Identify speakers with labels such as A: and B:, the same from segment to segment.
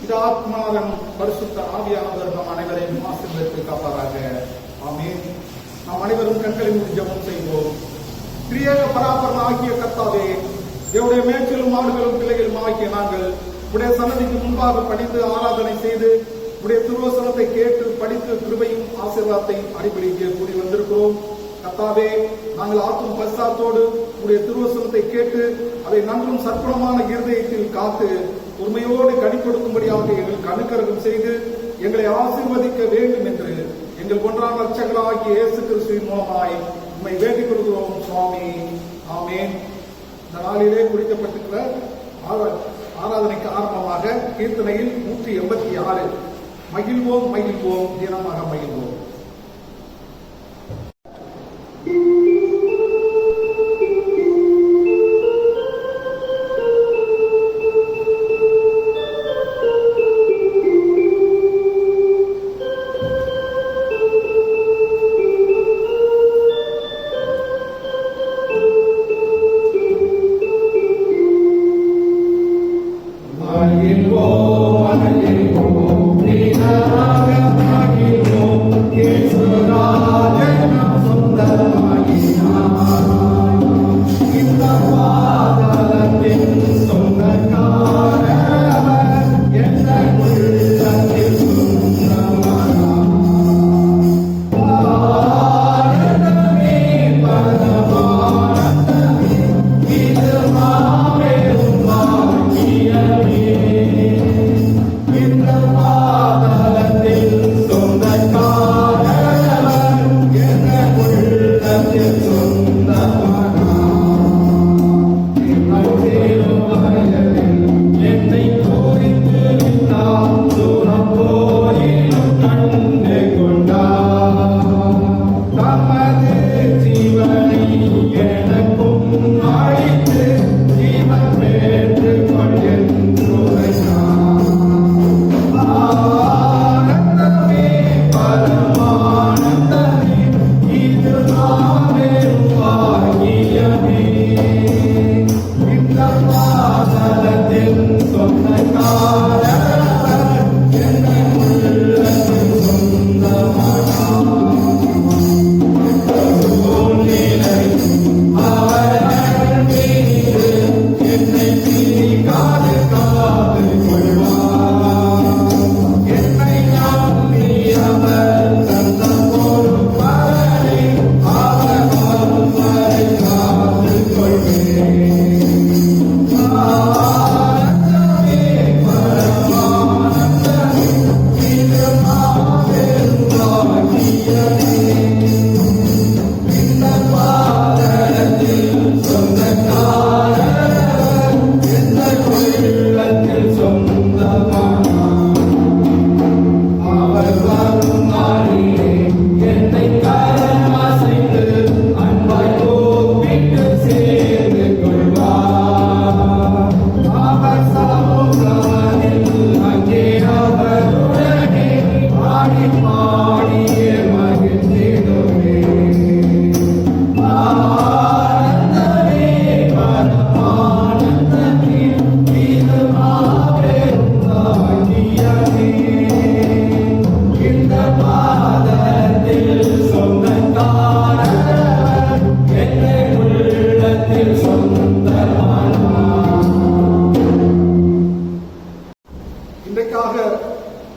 A: பிதாத்மாவின் பரிசுத்த ஆவியானவர் நம் அனைவரையும் ஆசீர்வதித்து காப்பாராக. ஆமென். நாம் அனைவரும் கண்களை மூடி ஜெபம் செய்வோம். திரியேக பராபரன் ஆகிய கர்த்தாவே, தேவனுடைய மேய்ச்சலும் ஆடுகளும் பிள்ளைகளும் ஆகிய நாங்கள் உடைய சன்னதிக்கு முன்பாக பணிந்து ஆராதனை செய்து உடைய திருவசனத்தை கேட்டு படித்து கிருபையும் ஆசீர்வாதத்தை அடிப்படைக்கு கூறி வந்திருக்கிறோம். கர்த்தாவே, நாங்கள் ஆற்றும் பரிசாத்தோடு உடைய திருவசனத்தை கேட்டு அதை நன்றும் சற்புணமான இருதயத்தில் காத்து உண்மையோடு கனி கொடுக்கும்படியாக எங்களுக்கு அனுக்கிரகம் செய்து எங்களை ஆசீர்வதிக்க வேண்டும் என்று எங்கள் ஒன்றாம் இரட்சகராகிய இயேசு கிறிஸ்துவின் மூலமாய் உம்மை வேண்டிக் கொள்கிறோம் சுவாமி. ஆமென். இந்த நாளிலே குறிக்கப்பட்டிருக்கிற ஆராதனைக்கு ஆரம்பமாக கீர்த்தனையில் 186 மகிழ்வோம் மகிழ்வோம் தினமாக மகிழ்வோம்.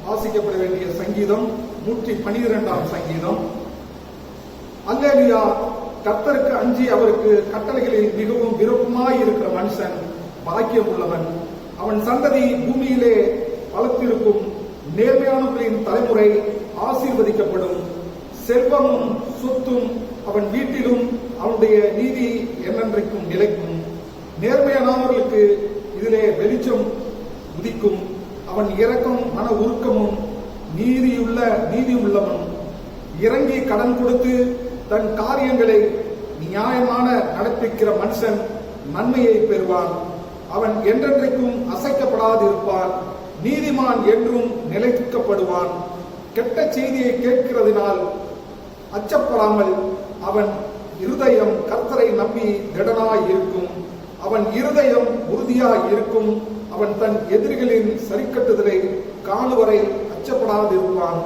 A: வாசிக்கப்பட வேண்டிய சங்கீதம் 112 சங்கீதம். அல்லேலூயா. கர்த்தருக்கு அஞ்சி அவருக்கு கட்டளைகளில் மிகவும் விருப்பமாய் இருக்கிற மனுஷன் பாக்கியம் உள்ளவன். அவன் சந்ததி பூமியிலே வளர்த்திருக்கும். நேர்மையானவர்களின் தலைமுறை ஆசீர்வதிக்கப்படும். செல்வமும் சொத்தும் அவன் வீட்டிலும் அவனுடைய நீதி என்னென்றைக்கும் நிலைக்கும். நேர்மையானவர்களுக்கு இதிலே வெளிச்சம் உதிக்கும். அவன் இரக்கம் மன உருக்கமும் நீதி உள்ளவன். இறங்கி கடன் கொடுத்து தன் காரியங்களை நியாயமான நடப்பிக்கிற மனுஷன் நன்மையை பெறுவான். அவன் என்றென்றைக்கும் அசைக்கப்படாது இருப்பான். நீதிமான் என்றும் நிலைக்கப்படுவான். கெட்ட செய்தியை கேட்கிறதினால் அச்சப்படாமல் அவன் இருதயம் கர்த்தரை நம்பி திடனாய் இருக்கும். அவன் இருதயம் உறுதியாய் இருக்கும். அவன் தன் எதிரிகளின் சரிக்கட்டுதலை காணுவரை அச்சப்படாதிருப்பான்.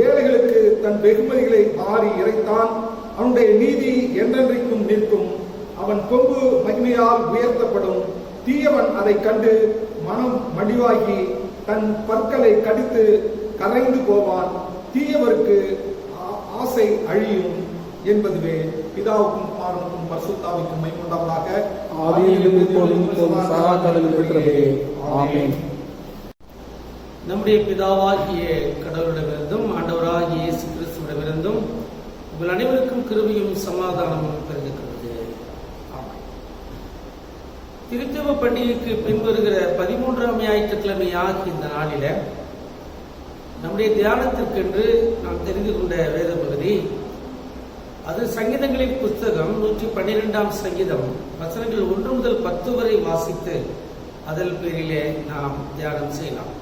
A: ஏழைகளுக்கு தன் வெகுமதிகளை வாரி இறைத்தான். அவனுடைய நீதி என்றென்றைக்கும் நிற்கும். அவன் கொம்பு மகிமையால் உயர்த்தப்படும். தீயவன் அதை கண்டு மனம் மடிவாகி தன் பற்களை கடித்து கரைந்து போவான். தீயவருக்கு ஆசை அழியும் என்பதுவே. பிதாவுக்கும் குமாரனுக்கும் பரிசுத்தாவிக்கும் மகிமை உண்டாவதாக.
B: ஆதியிலும் இப்போதும் சதா காலங்களிலும் இருக்கிறதே. ஆமென்.
C: நம்முடைய பிதாவாகிய கடவுளிடமிருந்தும் ஆண்டவராகிய இயேசு கிறிஸ்துவிடமிருந்தும் உங்கள் அனைவருக்கும் கிருபையும் சமாதானமும் பெருகிறது. ஆமென். திருத்தேவ பண்டிகைக்கு பின்வருகிற 13ஆம் ஞாயிற்றுக்கிழமை ஆகிய இந்த நாளில நம்முடைய தியானத்திற்கென்று நாம் தெரிந்து கொண்ட வேத பகுதி, அது சங்கீதங்களின் புஸ்தகம் 112ஆம் சங்கீதம் வசனங்கள் 1 முதல் 10 வரை வாசித்து அதன் பேரிலே நாம் தியானம் செய்யலாம்.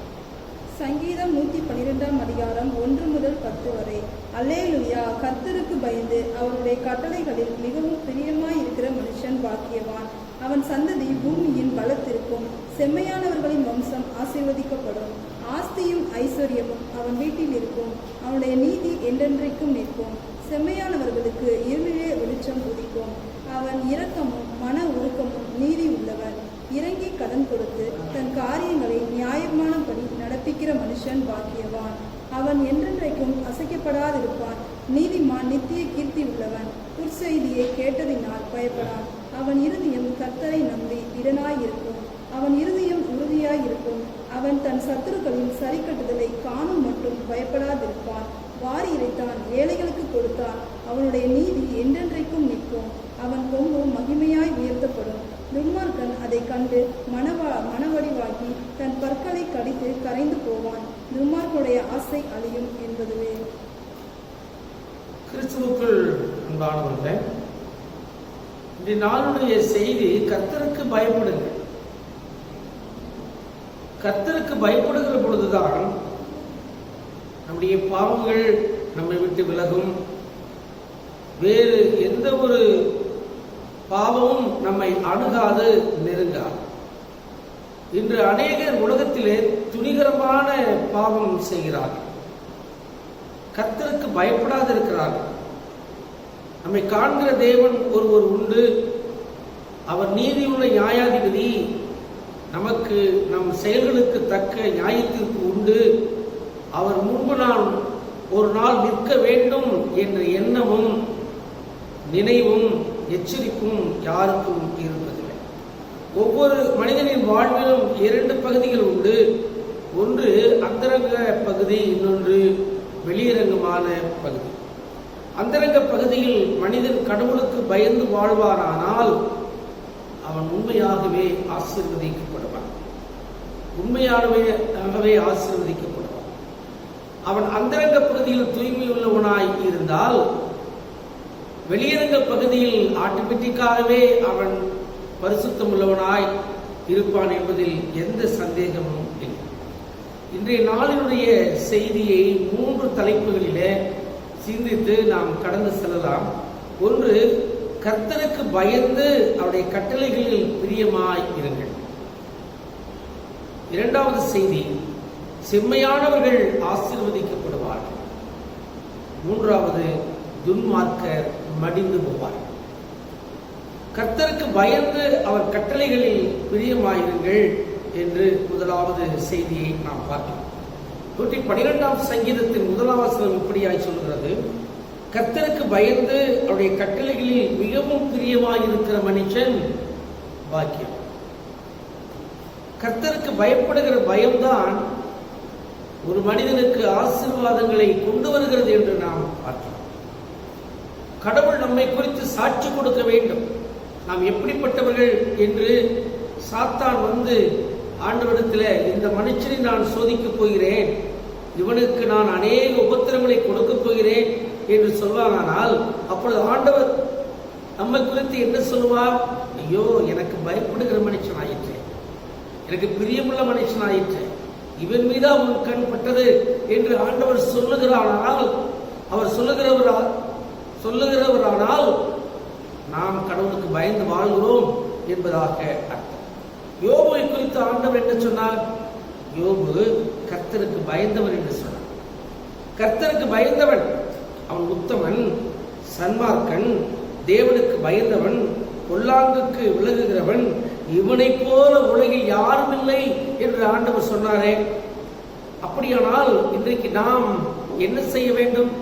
D: சங்கீதம் 112ஆம் அதிகாரம் 1 முதல் 10 வரை. அல்லேலூயா! கர்த்தருக்கு பயந்து அவருடைய கட்டளைகளில் மிகவும் பிரியமாய் இருக்கிற மனுஷன் பாக்கியவான். அவன் சந்ததி பூமியின் பலத்திற்கும். செம்மையானவர்களின் வம்சம் ஆசீர்வதிக்கப்படும். ஆஸ்தியும் ஐஸ்வர்யமும் அவன் வீட்டில் இருக்கும். அவனுடைய நீதி என்றென்றைக்கும் நிற்கும். செம்மையானவர்களுக்கு இருளிலே வெளிச்சம் உதிக்கும். அவன் இரக்கமும் மன உருக்கமும் நீதி உள்ளவன். இறங்கி கடன் கொடுத்து தன் காரியங்களை நியாயமானபடி நடப்பிக்கிற மனுஷன் பாக்கியவான். அவன் என்றென்றைக்கும் அசைக்கப்படாதிருப்பான். நீதிமான் நித்திய கீர்த்தி உள்ளவன். உற்செய்தியை கேட்டதினால் பயப்படான். அவன் இருதயம் கர்த்தரை நம்பி இடனாயிருக்கும். அவன் இருதயம் உறுதியாயிருக்கும். அவன் தன் சத்துருக்களின் சரிக்கட்டுதலை காணும் மட்டும் பயப்படாதிருப்பான். வாரி இறைத்தான், ஏழைகளுக்கு கொடுத்தான். அவனுடைய நீதி என்றென்றைக்கும் நிற்கும். அவன் கொம்பு மகிமையாய் உயர்த்தப்படும். துன்மார்க்கன் அதை கண்டு மனவடிவாகி தன் பற்களை கடித்து கரைந்து போவான். துன்மார்க்கனுடைய ஆசை அழியும் என்பதுவே.
C: கிறிஸ்துவுக்குள் அன்பானவர்களே, இந்த நாளுடைய செய்தி கர்த்தருக்கு பயப்படுங்கள். கர்த்தருக்கு பயப்படுகிற பொழுதுதான் நம்முடைய பாவங்கள் நம்மை விட்டு விலகும். வேறு எந்த ஒரு பாவமும் நம்மை அணுகாது, நெருங்காது. இன்று அநேகர் உலகத்திலே துணிகரமான பாவம் செய்கிறார்கள். கர்த்தருக்கு பயப்படாது இருக்கிறார்கள். நம்மை காண்கிற தேவன் ஒருவர் உண்டு. அவர் நீதியுள்ள நியாயாதிபதி. நமக்கு நம் செயல்களுக்கு தக்க நியாயத்திற்கு உண்டு. அவர் முன்பு நான் ஒரு நாள் நிற்க வேண்டும் என்ற எண்ணமும் நினைவும் எச்சரிப்பும் யாருக்கும் இருப்பதில்லை. ஒவ்வொரு மனிதனின் வாழ்விலும் 2 பகுதிகள் உண்டு. ஒன்று அந்தரங்க பகுதி, இன்னொன்று வெளியரங்கமான பகுதி. அந்தரங்க பகுதியில் மனிதன் கடவுளுக்கு பயந்து வாழ்வாரானால் அவன் உண்மையாகவே ஆசீர்வதிக்கப்படுவான். உண்மையாகவே ஆசீர்வதிக்கப்படுவான். அவன் அந்தரங்க பகுதியில் தூய்மை உள்ளவனாய் இருந்தால் வெளியரங்க பகுதியில் ஆட்டோமேட்டிக்காகவே அவன் பரிசுத்தம் உள்ளவனாய் இருப்பான் என்பதில் எந்த சந்தேகமும் இல்லை. இன்றைய நாளினுடைய செய்தியை 3 தலைப்புகளிலே சிந்தித்து நாம் கடந்து செல்லலாம். ஒன்று, கர்த்தருக்கு பயந்து அவருடைய கட்டளைகளில் பிரியமாய் இருங்கள். இரண்டாவது செய்தி, செம்மையானவர்கள் ஆசீர்வதிக்கப்படுவார்கள். மூன்றாவது, துன்மார்க்கர் மடிந்து போவார். கர்த்தருக்கு பயந்து அவர் கட்டளைகளில் பிரியமாயிருங்கள் என்று முதலாவது செய்தியை நாம் பார்க்கலாம். 112ஆம் சங்கீதத்தின் 1ஆம் வசனம் இப்படியாய் சொல்கிறது, கர்த்தருக்கு பயந்து அவருடைய கட்டளைகளில் மிகவும் பிரியமாயிருக்கிற மனுஷன் பாக்கியம். கர்த்தருக்கு பயப்படுகிற பயம்தான் ஒரு மனிதனுக்கு ஆசீர்வாதங்களை கொண்டு வருகிறது என்று நாம் பார்க்கிறோம். கடவுள் நம்மை குறித்து சாட்சி கொடுக்க வேண்டும், நாம் எப்படிப்பட்டவர்கள் என்று. சாத்தான் வந்து ஆண்டவரிடத்தில், இந்த மனுஷனை நான் சோதிக்கப் போகிறேன், இவனுக்கு நான் அநேக உபத்திரங்களை கொடுக்கப் போகிறேன் என்று சொல்வானால், அப்பொழுது ஆண்டவர் நம்மை குறித்து என்ன சொல்லுவார்? ஐயோ, எனக்கு பயப்படுகிற மனுஷன் ஆயிற்று, எனக்கு பிரியமுள்ள மனுஷன் ஆயிற்று, இவன் மீதா உன் கண் பட்டது என்று ஆண்டவர் சொல்லுகிறானால், அவர் சொல்லுகிறவரானால் நாம் கடவுளுக்கு பயந்து வாழ்கிறோம் என்பதாக அர்த்தம். யோபுவை குறித்து குறித்து ஆண்டவர் என்ன சொன்னார்? யோபு கர்த்தருக்கு பயந்தவன் என்று சொன்னார். கர்த்தருக்கு பயந்தவன், அவன் உத்தமன், சன்மார்க்கன், தேவனுக்கு பயந்தவன், பொல்லாங்குக்கு விலகுகிறவன், இவனை போல உலகில் யாரும் இல்லை என்று ஆண்டவர் சொன்னாரே. அப்படியானால் இன்றைக்கு நாம் என்ன செய்ய வேண்டும்?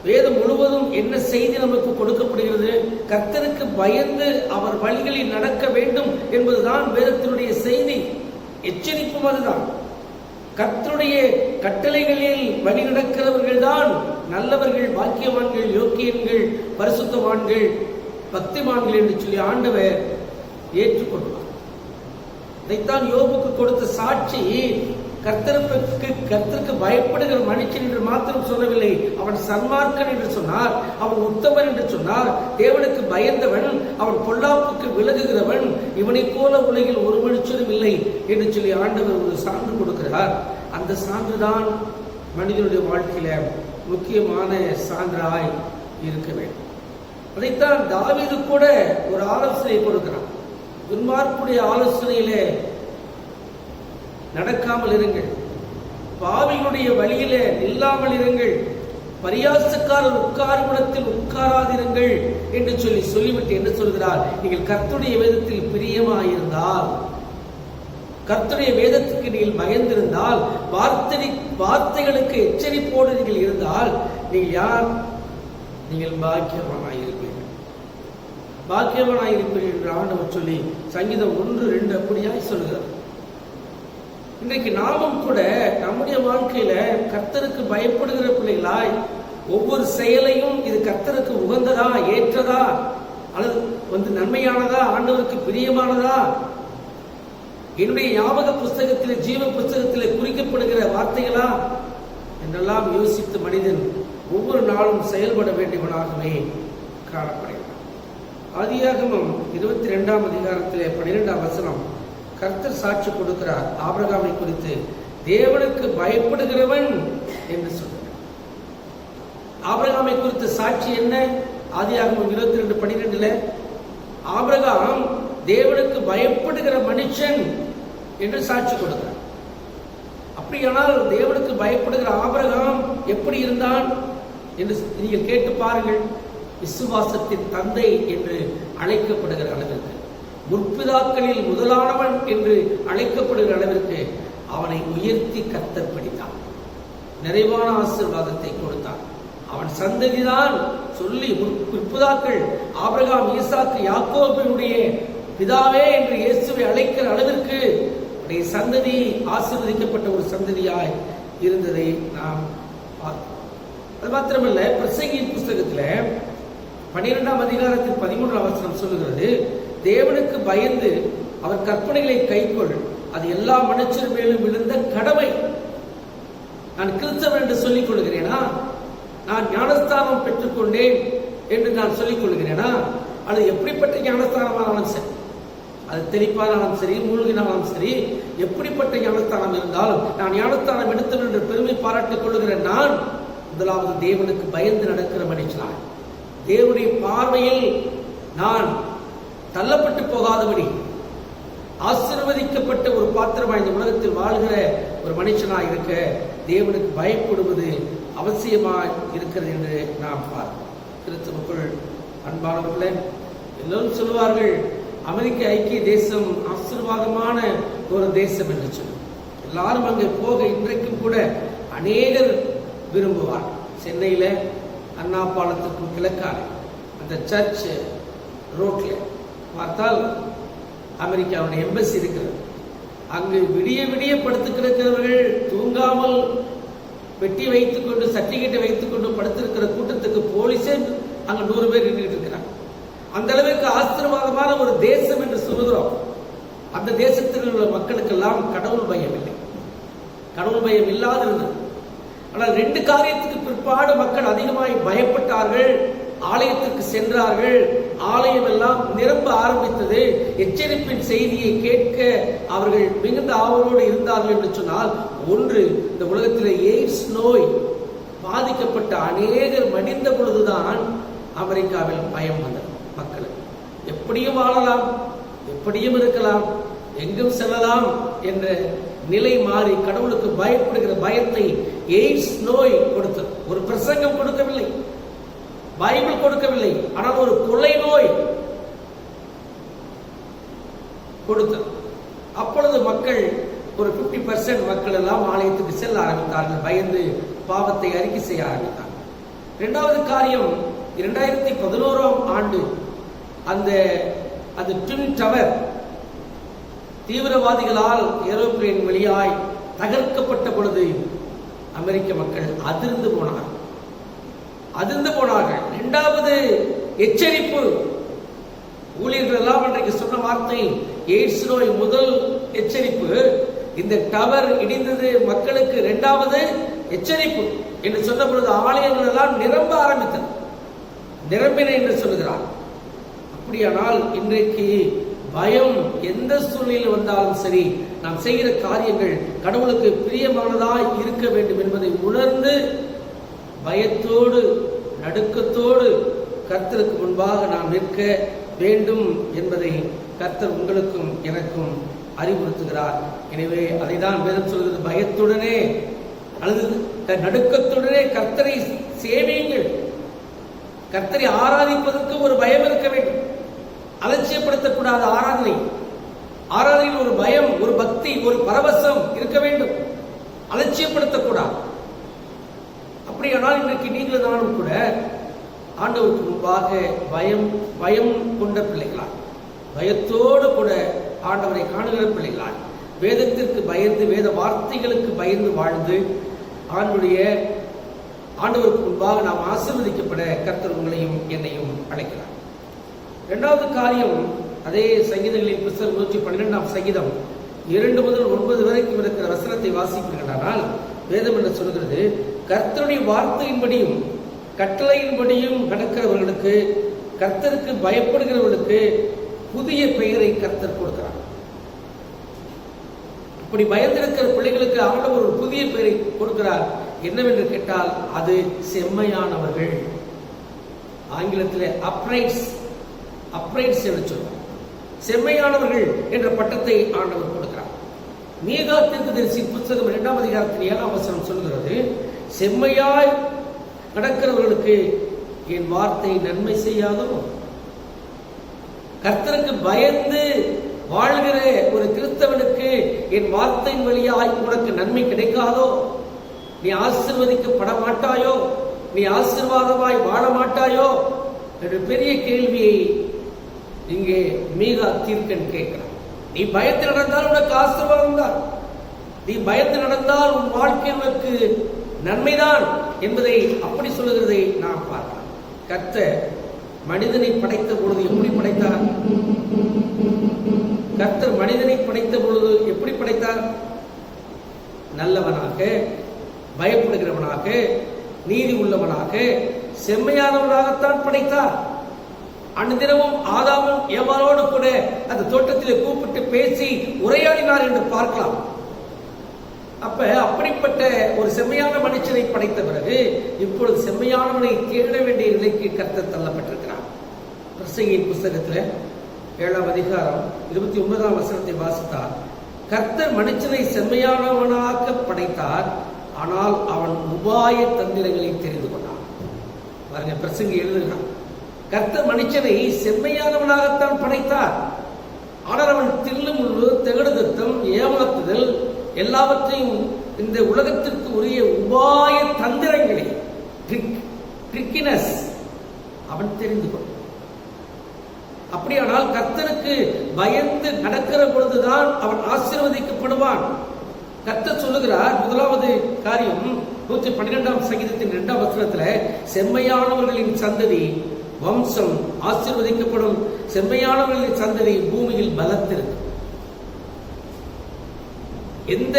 C: வேதம் முழுவதும் என்ன செய்தி நமக்கு கொடுக்கப்படுகிறது? கர்த்தருக்கு பயந்து அவர் வழிகளில் நடக்க வேண்டும் என்பதுதான் வேதத்தினுடைய செய்தி. எச்சரிப்பும் அதுதான். கர்த்தருடைய கட்டளைகளில் வழி நடக்கிறவர்கள் தான் நல்லவர்கள், பாக்கியவான்கள், யோக்கியன்கள், பரிசுத்தவான்கள், பக்திமான்கள் என்று சொல்லி ஆண்டவர் ஏற்றுக்கொண்டார். இதைத்தான் யோபுக்கு கொடுத்த சாட்சி. கர்த்தருக்கு பயப்படுகிற மனுஷன் என்று மாத்திரம் சொல்லவில்லை, அவன் சன்மார்க்கன் என்று சொன்னார், அவன் உத்தமன் என்று சொன்னார், தேவனுக்கு பயந்தவன், அவன் பொல்லாப்புக்கு விலகுகிறவன், இவனை போல உலகில் ஒரு மனுஷனும் இல்லை என்று சொல்லி ஆண்டவர் ஒரு சான்று கொடுக்கிறார். அந்த சான்றுதான் மனிதனுடைய வாழ்க்கையில முக்கியமான சான்றாய் இருக்க வேண்டும். அதைத்தான் தாவீது கூட ஒரு ஆலோசனை கொடுக்கிறான். துன்மார்க்குடைய ஆலோசனையில நடக்காமல் இருங்கள், பாவிகளுடைய வழியில நில்லாமல் இருங்கள், பரியாசக்காரர் உட்காரும் இடத்தில் உட்காராதிருங்கள் என்று சொல்லிவிட்டு என்ன சொல்கிறார்? நீங்கள் கர்த்தருடைய வேதத்தில் பிரியமாயிருந்தால், கர்த்தருடைய வேதத்துக்கு நீங்கள் பயந்திருந்தால், வார்த்தைகளுக்கு எச்சரிப்போடு நீங்கள் இருந்தால், நீங்கள் யார்? நீங்கள் பாக்கியவானாயிருப்பீர்கள், பாக்கியவானாயிருப்பீர்கள் என்று ஆண்டவர் சொல்லி சங்கீதம் 1:2 அப்படியாய் சொல்கிறார். இன்றைக்கு நாமும் கூட நம்முடைய வாழ்க்கையில கர்த்தருக்கு பயப்படுகிற பிள்ளைகளாய் ஒவ்வொரு செயலையும் இது கர்த்தருக்கு உகந்ததா, ஏற்றதா, அல்லது நன்மையானதா, ஆண்டவருக்கு பிரியமானதா, என்னுடைய ஞாபக புஸ்தகத்திலே, ஜீவ புஸ்தகத்திலே குறிக்கப்படுகிற வார்த்தைகளா என்றெல்லாம் யோசித்து மனிதன் ஒவ்வொரு நாளும் செயல்பட வேண்டியவனாகவே காணப்படுகிறான். ஆதியாகமம் 22ஆம் அதிகாரத்திலே 12ஆம் வசனம் கர்த்தர் சாட்சி கொடுக்கிறார் ஆபிரகாமை குறித்து. தேவனுக்கு பயப்படுகிறவன் என்று சொல்கிறார். ஆபிரகாமை குறித்த சாட்சி என்ன? ஆதியாகமம் 22:12 ஆபிரகாம் தேவனுக்கு பயப்படுகிற மனுஷன் என்று சாட்சி கொடுக்கிறார். அப்படியானால் தேவனுக்கு பயப்படுகிற ஆபிரகாம் எப்படி இருந்தான் என்று நீங்கள் கேட்டு பாருங்கள். விசுவாசத்தின் தந்தை என்று அழைக்கப்படுகிற அளவிற்கு, முற்பிதாக்களில் முதலானவன் என்று அழைக்கப்படுகிற அளவிற்கு அவனை உயர்த்தி கர்த்தர் பிடித்தான், நிறைவான ஆசீர்வாதத்தை கொடுத்தான். அவன் சந்ததிதான் சொல்லி முற்பிதாக்கள் ஆபிரகாம், ஈசாக்கு, யாக்கோபினுடைய பிதாவே என்று இயேசுவை அழைக்கிற அளவிற்கு அவருடைய சந்ததி ஆசீர்வதிக்கப்பட்ட ஒரு சந்ததியாய் இருந்ததை நாம் பார்த்தோம். அது மாத்திரமல்ல, பிரசங்கியின் புஸ்தகத்தில் 12ஆம் அதிகாரத்தில் 13ஆம் வசனம் சொல்லுகிறது, தேவனுக்கு பயந்து அவர் கற்பனைகளை கைக்கொள், அது எல்லா மனுஷர் மேலும் விழுந்த கடமை. நான் கிறிஸ்தவன் என்று சொல்லிக் கொள்கிறேனா? நான் ஞானஸ்தானம் பெற்றுக்கொண்டேன் என்று நான் சொல்லிக் கொள்கிறேனா? அது எப்படிப்பட்ட ஞானஸ்தானமானாலும் சரி, அது தெளிப்பானாலும் சரி, மூழ்கினாலும் சரி, எப்படிப்பட்ட ஞானஸ்தானம் இருந்தாலும் நான் ஞானஸ்தானம் எடுத்தவன் என்று பெருமை பாராட்டிக் கொள்கிறேன். நான் முதலாவது தேவனுக்கு பயந்து நடக்கிற மனுஷனாய், தேவனுடைய பார்வையில் நான் தள்ளப்பட்டு போகாதபடி ஆசீர்வதிக்கப்பட்ட ஒரு பாத்திரமாய் இந்த உலகத்தில் வாழ்கிற ஒரு மனுஷனாய் இருக்க தேவனுக்கு பயப்படுவது அவசியமாய் இருக்கிறது என்று நாம் பார்க்கிறோம். கிறிஸ்துவுக்குள் அன்பானவர்களே, எல்லோரும் சொல்லுவார்கள் அமெரிக்க ஐக்கிய தேசம் ஆசீர்வாதமான ஒரு தேசம் என்று சொல்லி எல்லாரும் அங்கே போக இன்றைக்கும் கூட அநேகர் விரும்புவார். சென்னையில அண்ணா பாலத்திற்கும் கிழக்கான அந்த சர்ச் ரோட்ல பார்த்தால் அமெரிக்காவுடைய எம்பசி இருக்கிறது. அங்கு விடிய விடிய படுத்து கிடக்கிறவர்கள், தூங்காமல் பெட்டி வைத்துக் கொண்டு சர்டிபிகேட்டை வைத்துக் கொண்டு படுத்திருக்கிற கூட்டத்துக்கு போலீஸே அங்க 100 பேர் நின்றுட்டு இருக்கிறாங்க. அந்த அளவுக்கு ஆசீர்வாதமான ஒரு தேசம் என்று சொல்லுகிறோம். அந்த தேசத்தில் உள்ள மக்களுக்கெல்லாம் கடவுள் பயம் இல்லை, கடவுள் பயம் இல்லாதிருந்தது. ஆனால் 2 காரியத்துக்கு பிற்பாடு மக்கள் அதிகமாய் பயப்பட்டார்கள், ஆலயத்திற்கு சென்றார்கள், ஆலயம் எல்லாம் நிரம்ப ஆரம்பித்தது. எச்சரிப்பின் செய்தியை கேட்க அவர்கள் மிகுந்த ஆவலோடு இருந்தார்கள் என்று சொன்னால், ஒன்று, இந்த உலகத்தில் எய்ட்ஸ் நோய் பாதிக்கப்பட்ட அநேகர் மடிந்த பொழுதுதான் அமெரிக்காவில் பயம் வந்தது. மக்களுக்கு எப்படியும் வாழலாம், எப்படியும் இருக்கலாம், எங்கும் செல்லலாம் என்ற நிலை மாறி கடவுளுக்கு பயப்படுகிற பயத்தை எய்ட்ஸ் நோய் கொடுத்தது. ஒரு பிரசங்கம் கொடுக்கவில்லை, பைபிள் கொடுக்கவில்லை, ஆனால் ஒரு கொள்ளை நோய் கொடுத்தது. அப்பொழுது மக்கள் ஒரு 50% மக்கள் எல்லாம் ஆலயத்துக்கு செல்ல ஆரம்பித்தார்கள், பயந்து பாவத்தை அறிக்கை செய்ய ஆரம்பித்தார்கள். இரண்டாவது காரியம், 2011ஆம் ஆண்டு அந்த ட்வின் டவர் தீவிரவாதிகளால் ஏரோப்ளேன் வழியாய் தகர்க்கப்பட்ட பொழுது அமெரிக்க மக்கள் அதிர்ந்து போனார்கள். இரண்டாவது எச்சரிப்பு, ஊழியர்கள் எல்லாம் அன்றைக்கு சொன்ன வார்த்தை எய்ட்ஸ் நோய் முதல் எச்சரிப்பு, இந்த டவர் இடிந்தது மக்களுக்கு இரண்டாவது எச்சரிப்பு என்று சொன்ன பொழுது ஆலயங்கள் எல்லாம் நிரம்ப ஆரம்பித்தது. நிரம்பின என்று சொல்லுகிறார். அப்படியானால் இன்றைக்கு பயம் எந்த சூழ்நிலையில் வந்தாலும் சரி, நாம் செய்கிற காரியங்கள் கடவுளுக்கு பிரியமானதாய் இருக்க வேண்டும் என்பதை உணர்ந்து பயத்தோடு நடுக்கத்தோடு கர்த்தருக்கு முன்பாக நாம் நிற்க வேண்டும் என்பதை கர்த்தர் உங்களுக்கும் எனக்கும் அறிவுறுத்துகிறார். எனவே அதை தான் வேதம் சொல்கிறது, பயத்துடனே அல்லது நடுக்கத்துடனே கர்த்தரை சேவியுங்கள். கர்த்தரை ஆராதிப்பதற்கு ஒரு பயம் இருக்க வேண்டும், அலட்சியப்படுத்தக்கூடாத ஆராதனையில் ஒரு பயம், ஒரு பக்தி, ஒரு பரவசம் இருக்க வேண்டும், அலட்சியப்படுத்தக்கூடாது. அப்படியானால் இன்றைக்கு நீங்கள் நானும் கூட ஆண்டவருக்கு முன்பாக பயம் கொண்ட பிள்ளைகளா, பயத்தோடு கூட ஆண்டவரை காணுகிற பிள்ளைகளா, வேதத்திற்கு பயந்து வேத வார்த்தைகளுக்கு பயந்து வாழ்ந்து ஆண்டவருக்கு முன்பாக நாம் ஆசீர்வதிக்கப்பட கர்த்தர் உங்களையும் என்னையும் அழைக்கிறார். இரண்டாவது காரியம், அதே சங்கீதங்களின் புத்தகம் 112ஆம் சங்கீதம் 2 முதல் 9 வரைக்கும் இருக்கிற வசனத்தை வாசிப்பீர்களானால் வேதம் என்ன சொல்கிறது, கர்த்தருடைய வார்த்தையின்படியும் கட்டளையின்படியும் நடக்கிறவர்களுக்கு, கர்த்தருக்கு பயப்படுகிறவர்களுக்கு புதிய பெயரை கர்த்தர் கொடுக்கிறார். அப்படி பயந்திருக்கிற பிள்ளைகளுக்கு ஆண்டவர் ஒரு புதிய பெயரை கொடுக்கிறார். என்னவென்று கேட்டால் அது செம்மையானவர்கள். ஆங்கிலத்தில் அப்ரைட்ஸ் என்று சொல்வார். செம்மையானவர்கள் என்ற பட்டத்தை ஆண்டவர் கொடுக்கிறார். மீகா தீர்க்கதரிசி புத்தகம் 2ஆம் அதிகாரத்தின் 7ஆம் வசனம் சொல்கிறது, செம்மையாய் நடக்கிறவர்களுக்கு என் வார்த்தை நன்மை செய்யாதோ? கர்த்தருக்கு பயந்து வாழ்கிற ஒரு கிறிஸ்தவனுக்கு என் வார்த்தையின் வழியாய் உனக்கு நன்மை கிடைக்காதோ? நீ ஆசீர்வதிக்கப்பட மாட்டாயோ? நீ ஆசீர்வாதமாய் வாழ மாட்டாயோ என்ற பெரிய கேள்வியை இங்கே மீகா தீர்க்கன் கேட்கிறான். நீ பயந்து நடந்தால் உனக்கு ஆசீர்வாதம் தான், நீ பயந்து நடந்தால் உன் வாழ்க்கை உனக்கு நன்மைதான் என்பதை அப்படி சொல்லுகிறதை நாம் பார்க்கலாம். கர்த்தர் மனிதனை படைத்த பொழுது எப்படி படைத்தார்? கர்த்தர் மனிதனை படைத்த பொழுது எப்படி படைத்தார்? நல்லவனாக, பயப்படுகிறவனாக, நீதி உள்ளவனாக, செம்மையானவனாகத்தான் படைத்தார். அன்றிரவும் ஆதாமும் ஏவாளோடு கூட அந்த தோட்டத்திலே கூப்பிட்டு பேசி உரையாடினார் என்று பார்க்கலாம். அப்படிப்பட்ட ஒரு செம்மையான மனுஷனை படைத்த பிறகு இப்பொழுது செம்மையானவனை தேட வேண்டிய நிலைக்கு கர்த்தர் தள்ளப்பட்டிருக்கிறார். பிரசங்கியின் புஸ்தகத்தில் 7ஆம் அதிகாரம் 29ஆம் வசனத்தை வாசித்தார். கர்த்தர் மனுஷனை செம்மையானவனாக படைத்தார், ஆனால் அவன் உபாய தந்திரங்களை தெரிந்து கொண்டான். பாருங்க, பிரசங்கி எழுதுகிறான், கர்த்தர் மனுஷனை செம்மையானவனாகத்தான் படைத்தார், ஆனால் அவன் தில்லுமுள்ளு, தெகடுதத்தம், ஏமாத்துதல் எல்லாவற்றையும் இந்த உலகத்திற்கு உரிய உபாய தந்திரங்களை ட்ரிக்கினஸ் அவன் தெரிந்து கொண்டான். அப்படியானால் கர்த்தருக்கு பயந்து நடக்கிற பொழுதுதான் அவன் ஆசீர்வதிக்கப்படுவான். கர்த்தர் சொல்லுகிறார், முதலாவது காரியம் 112ஆம் சங்கீதத்தின் 2ஆம் வசனத்தில், செம்மையானவர்களின் சந்ததி வம்சம் ஆசீர்வதிக்கப்படும், செம்மையானவர்களின் சந்ததி பூமியில் பலத்திருக்கும். எந்த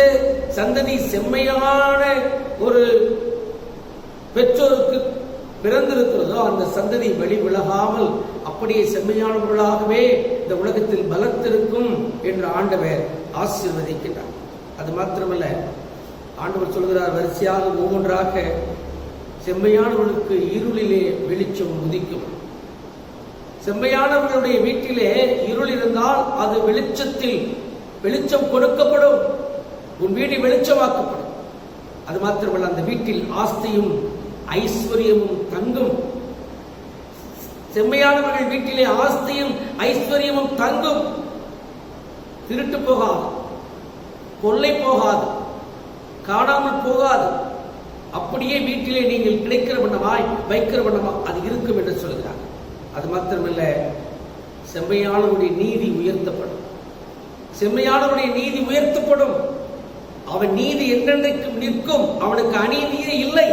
C: சந்ததி செம்மையான ஒரு பெற்றோருக்கு பிறந்திருக்கிறதோ அந்த சந்ததி வெளி விலகாமல் அப்படியே செம்மையானவர்களாகவே இந்த உலகத்தில் பலத்திருக்கும் என்று ஆண்டவர் ஆசீர்வதிக்கிறார். அது மாத்திரமல்ல, ஆண்டவர் சொல்கிறார், வரிசையாக ஒவ்வொன்றாக செம்மையானவர்களுக்கு இருளிலே வெளிச்சம் உதிக்கும். செம்மையானவர்களுடைய வீட்டிலே இருள் இருந்தால் அது வெளிச்சத்தில் வெளிச்சம் கொடுக்கப்படும், உன் வீடு வெளிச்சமாக்கப்படும். அது மாத்திரமல்ல, அந்த வீட்டில் ஆஸ்தியும் ஐஸ்வர்யமும் தங்கும். செம்மையானவர்கள் வீட்டிலே ஆஸ்தியும் ஐஸ்வர்யமும் தங்கும். திருட்டு போகாது, கொள்ளை போகாது, காணாமல் போகாது. அப்படியே வீட்டிலே நீங்கள் கிடைக்கிற வண்ணமாய் வைக்கிற வண்ணமா அது இருக்கும் என்று சொல்கிறார். அது மாத்திரமல்ல, செம்மையானவருடைய நீதி உயர்த்தப்படும். செம்மையானவருடைய நீதி உயர்த்தப்படும். அவன் நீதி என்றென்றைக்கும் நிற்கும். அவனுக்கு அநீதியே இல்லை,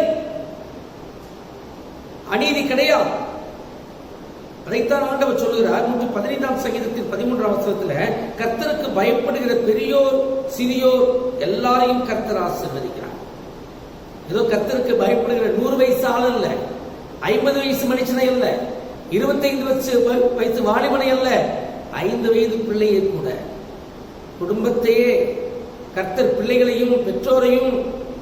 C: அநீதி கிடையாது. அதைத்தான் ஆண்டவர் சொல்லுகிறார் 115ஆம் சங்கீதத்தின் 13ஆம் வசனத்துல, கர்த்தருக்கு பயப்படுகிற பெரியோர் சிறியோர் எல்லாரையும் கர்த்தர் ஆசீர்வதிக்கிறார். ஏதோ கர்த்தருக்கு பயப்படுகிற 100 வயசு ஆள் அல்ல, 50 வயசு மனுஷனை அல்ல, 25 வயசு வாலிபனை அல்ல, 5 வயது பிள்ளையை கூட, குடும்பத்தையே கர்த்தர் பிள்ளைகளையும் பெற்றோரையும்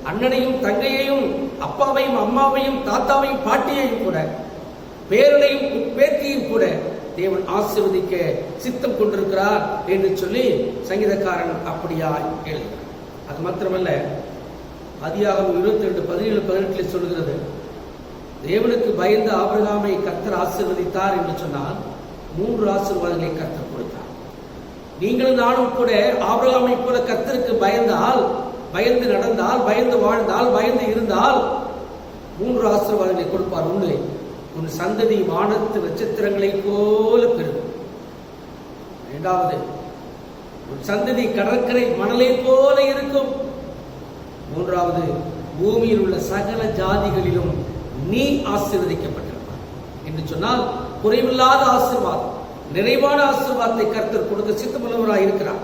C: அண்ணனையும் தங்கையையும் அப்பாவையும் அம்மாவையும் தாத்தாவையும் பாட்டியையும் கூட பேரனையும் பேத்தியும் கூட தேவன் ஆசீர்வதிக்க சித்தம் கொண்டிருக்கிறார் என்று சொல்லி சங்கீதக்காரன் அப்படியா எழுதுகிறார். அது மாத்திரமல்ல, ஆதியாகமம் 22:17-18 சொல்கிறது, தேவனுக்கு பயந்த ஆபிரகாமை கர்த்தர் ஆசீர்வதித்தார் என்று சொன்னால் 3 ஆசீர்வாதங்களை கர்த்தர் கொடுத்தார். நீங்களும் நானும் கூட ஆபிரகாமை போல கர்த்தருக்கு பயந்தால், பயந்து நடந்தால், பயந்து வாழ்ந்தால், பயந்து இருந்தால் 3 ஆசீர்வாதங்களை கொடுப்பார். ஒன்று, உன் சந்ததி வானத்து நட்சத்திரங்களை போல பெருகும். இரண்டாவது, உன் சந்ததி கடற்கரை மணலை போல இருக்கும். மூன்றாவது, பூமியில் உள்ள சகல ஜாதிகளிலும் நீ ஆசீர்வதிக்கப்பட்டிருப்பார் என்று சொன்னால் குறைவில்லாத ஆசீர்வாதம், நிறைவான ஆசீர்வாதத்தை கர்த்தர் கொடுக்க சித்தமுள்ளவராக இருக்கிறார்.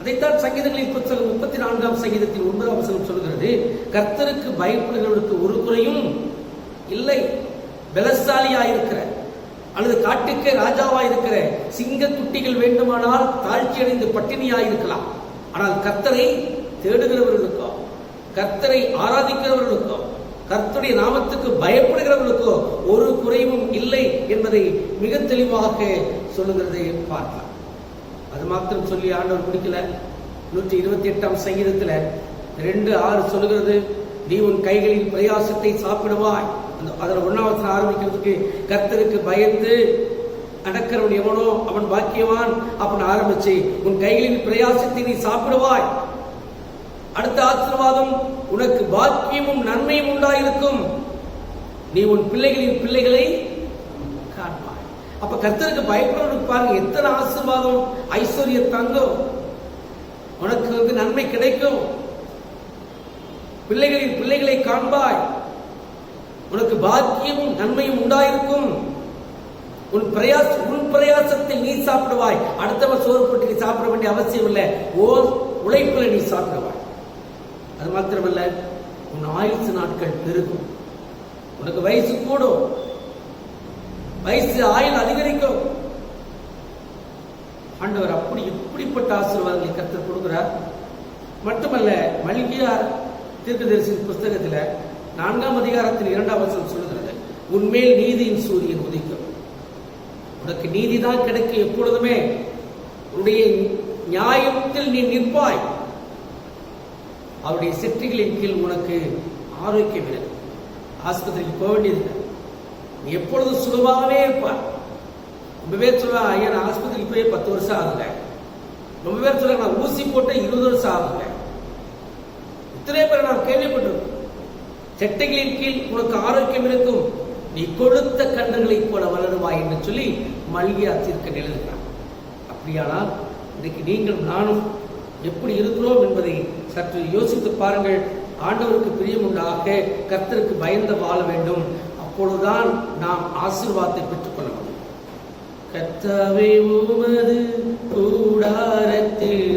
C: அதைத்தான் சங்கீதங்களின் புத்தகம் 34ஆம் சங்கீதத்தின் 9ஆம் வசனம் சொல்கிறது, கர்த்தருக்கு பயப்படுகிறவருக்கு ஒரு குறையும் இல்லை. பலசாலியாயிருக்கிற அல்லது காட்டுக்கே ராஜாவாயிருக்கிற சிங்க குட்டிகள் வேண்டுமானால் தாழ்ச்சி அடைந்து பட்டினியாயிருக்கலாம். ஆனால் கர்த்தரை தேடுகிறவர்களுக்கோ, கர்த்தரை ஆராதிக்கிறவர்களுக்கோ, கர்த்தருடைய நாமத்துக்கு பயப்படுகிறவர்களுக்கோ ஒரு குறைவும் இல்லை என்பதை மிக தெளிவாக சொல்லுகிறதை பார்க்கலாம். அது மாத்திரம் சொல்லி ஆண்டவர் முடிக்கல. 128ஆம் சங்கீதத்துல 2:6 சொல்லுகிறது, நீ உன் கைகளின் பிரயாசத்தை சாப்பிடுவாய். அதில் 1ஆவது ஆரம்பிக்கிறதுக்கு கர்த்தருக்கு பயந்து நடக்கிறவன் எவனோ அவன் பாக்கியவான் அப்படின்னு ஆரம்பிச்சு, உன் கைகளின் பிரயாசத்தை நீ சாப்பிடுவாய். அடுத்த ஆசீர்வாதம், உனக்கு பாக்கியமும் நன்மையும் உண்டாயிருக்கும், நீ உன் பிள்ளைகளின் பிள்ளைகளை காண்பாய். அப்ப கர்த்தருக்கு பயப்படுறவனுக்கு பாருங்க எத்தனை ஆசீர்வாதம், ஐஸ்வர்ய தங்கம், உனக்கு நன்மை கிடைக்கும், பிள்ளைகளின் பிள்ளைகளை காண்பாய், உனக்கு பாக்கியமும் நன்மையும் உண்டாயிருக்கும், உன் பிரயாசத்தில் நீ சாப்பிடுவாய். அடுத்தவன் சோறு போட்டு நீ சாப்பிட வேண்டிய அவசியம் இல்லை, ஓர் உழைப்பில் நீ சாப்பிடுவாய். அது மாத்திரமல்ல, உன் ஆயுசு நாட்கள் பெருகும், உனக்கு வயசு கூடும், வயசு ஆயுள் அதிகரிக்கும். ஆண்டவர் அப்படி இப்படிப்பட்ட ஆசீர்வாதங்களை கர்த்தர் கொடுக்கிறார். மட்டுமல்ல, மல்கியா தீர்க்கதரிசியின் புஸ்தகத்தில் 4ஆம் அதிகாரத்தில் 2ஆம் வசனம் சொல்லுகிறது, உன்மேல் நீதியின் சூரியன் உதிக்கும். உனக்கு நீதிதான் கிடைக்கும் எப்பொழுதுமே. உன்னுடைய நியாயத்தில் நீ நிற்பாய். அவருடைய செற்றிகளின் கீழ் உனக்கு ஆரோக்கியம் இல்லை. ஆஸ்பத்திரிக்கு போக வேண்டியது, நீ எப்பொழுதும் சுலபாகவே இருப்பார். ரொம்ப பேர் சொல்லுவாங்க, ஐயா நான் ஆஸ்பத்திரிக்கு போய் 10 வருஷம் ஆகுங்க. ரொம்ப பேர் சொல்லுவாங்க, நான் ஊசி போட்டு 20 வருஷம் ஆகுங்க. இத்தனை பேர் நான் கேள்விப்பட்டிருக்கோம். செட்டைகளின் கீழ் உனக்கு ஆரோக்கியம் இருக்கும், நீ கொடுத்த கன்றுகளை போல வளருவாய் என்று சொல்லி மல்கியா தீர்க்கன் எழுதுகிறார். அப்படியானால் இன்றைக்கு நீங்கள் நானும் எப்படி இருக்கிறோம் என்பதை சற்று யோசித்து பாருங்கள். ஆண்டவருக்கு பிரியமுண்டாக கர்த்தருக்கு பயந்து வாழ வேண்டும். அப்பொழுதுதான் நாம் ஆசீர்வாதத்தை பெற்றுக்கொள்ள முடியும். கர்த்தாவே உமது கூடாரத்தில்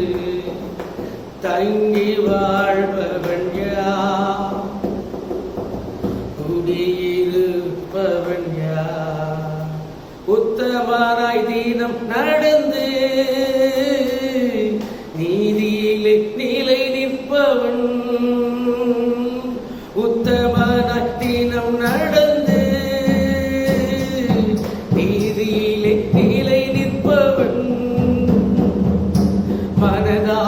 C: தங்கி வாழ்பவன் யார், குடியிருப்பவன் யார், உத்தமராய் தீனம் நடந்து நீதியிலே நிலை நிற்பவன், உத்தமராய் தீனம் நடந்து நீதியிலே நிலை நிற்பவன், மனதா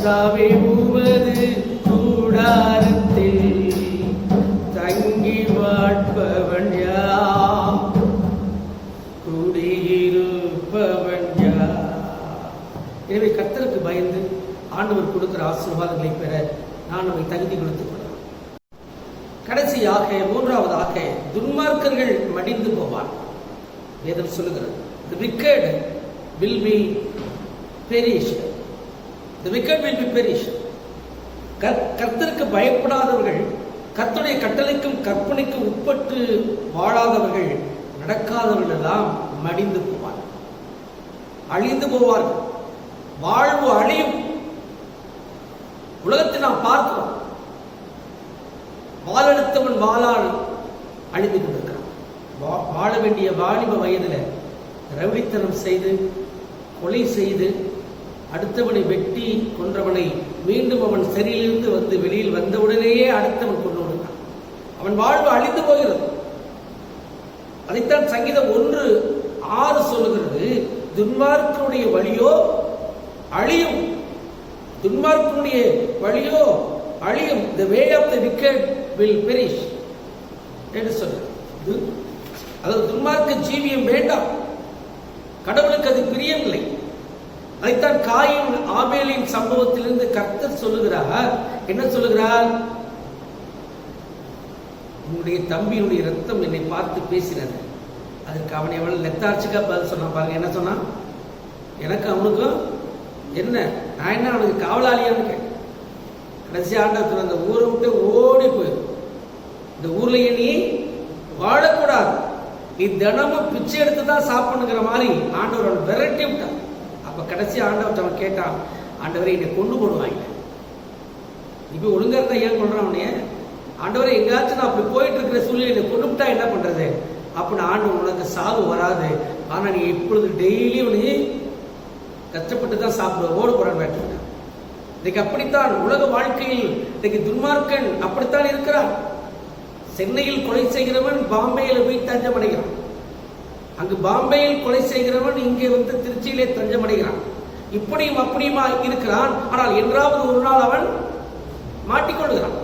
C: கர்த்தாவே உமது கூடாரத்தில் தங்கி வாழ்பவன் யார், குடியிருப்பவன் யார். எனவே கர்த்தருக்கு பயந்து ஆண்டவர் கொடுக்கிற ஆசீர்வாதங்களை பெற நான் நம்மை தகுதி கொடுத்துக் கொள்ளலாம். கடைசியாக மூன்றாவதாக துன்மார்க்கர்கள் மடிந்து போவார். வேதம் சொல்லுகிறது the wicked will be perished. The wicked will be perished. கர்த்தருக்கு பயப்படாதவர்கள், கர்த்தருடைய கட்டளைக்கும் கற்பனைக்கும் உட்பட்டு வாழாதவர்கள், நடக்காதவர்கள் எல்லாம் மடிந்து போவார், அழிந்து போவார்கள். வாழ்வு அழியும். உலகத்தை நாம் பார்க்கிறோம். வாழெடுத்தவன் வாளால் அழிந்து கொண்டிருக்கிறான். வாழ வேண்டிய வாலிப வயதுல ரவுடித்தனம் செய்து கொலை செய்து அடுத்தவனை வெட்டி கொன்றவனை மீண்டும் அவன் சிறையிலிருந்து வந்து வெளியில் வந்தவுடனேயே அடுத்தவன் கொண்டு விடுகிறான். அவன் வாழ்வு அழிந்து போகிறது. அதைத்தான் சங்கீதம் 1:6 சொல்லுகிறது, துன்மார்க்கனுடைய வழியோ அழியும், துன்மார்க்கனுடைய வழியோ அழியும். the way of the wicked will perish என்று சொல்றது. அதாவது துன்மார்க்க ஜீவியம் வேண்டாம், கடவுளுக்கு அது பிரியமில்லை. அதைத்தான் காயின் ஆபேலின் சம்பவத்திலிருந்து கர்த்தர் சொல்லுகிறார். என்ன சொல்லுகிறார்? உன்னுடைய தம்பியுடைய ரத்தம் என்னை பார்த்து பேசினது. அதுக்கு அவன் எவ்வளவு லெத்தார்ச்சிக்கா பதில் சொன்னான் பாருங்க. என்ன சொன்னான்? எனக்கு அவனுக்கும் என்ன, நான் என்ன அவனுக்கு காவலாளியான்னு கேட்டேன். கடைசி ஆண்டத்தில் அந்த ஊரை விட்டு ஓடி போயிடும். இந்த ஊர்லயே நீ வாழக்கூடாது, நீ தினமும் பிச்சை எடுத்து தான் சாப்பிடுங்கிற மாதிரி ஆண்டவர் விரட்டி விட்டான். அப்ப கடைசி ஆண்டவர் அவன் கேட்டான், ஆண்டவரை என்னை கொண்டு போடுவாங்க, இப்ப ஒழுங்கா இருந்தா ஏன் கொள்றான் அவனைய? ஆண்டவரை எங்காச்சும் நான் அப்படி போயிட்டு இருக்கிற சூழ்நிலை கொண்டு விட்டா என்ன பண்றது? அப்படின்னு ஆண்டவர், உனக்கு சாவு வராது, ஆனா நீ இப்பொழுது டெய்லி நீ கஷ்டப்பட்டு தான் சாப்பிடுவ, ஓடு போறான்னு வேண்டாம். இன்னைக்கு அப்படித்தான் உலக வாழ்க்கையில் இன்னைக்கு துன்மார்க்கன் அப்படித்தான் இருக்கிறான். சென்னையில் கொலை செய்கிறவன் பாம்பேயில் போய் தஞ்சம் அடைகிறான். அங்கு பாம்பேயில் கொலை செய்கிறவன் இங்கே வந்து திருச்சியிலே தஞ்சம் அடைகிறான். இப்படியும் அப்படியுமா இருக்கிறான். ஆனால் என்றாவது ஒரு நாள் அவன் மாட்டிக்கொள்கிறான்.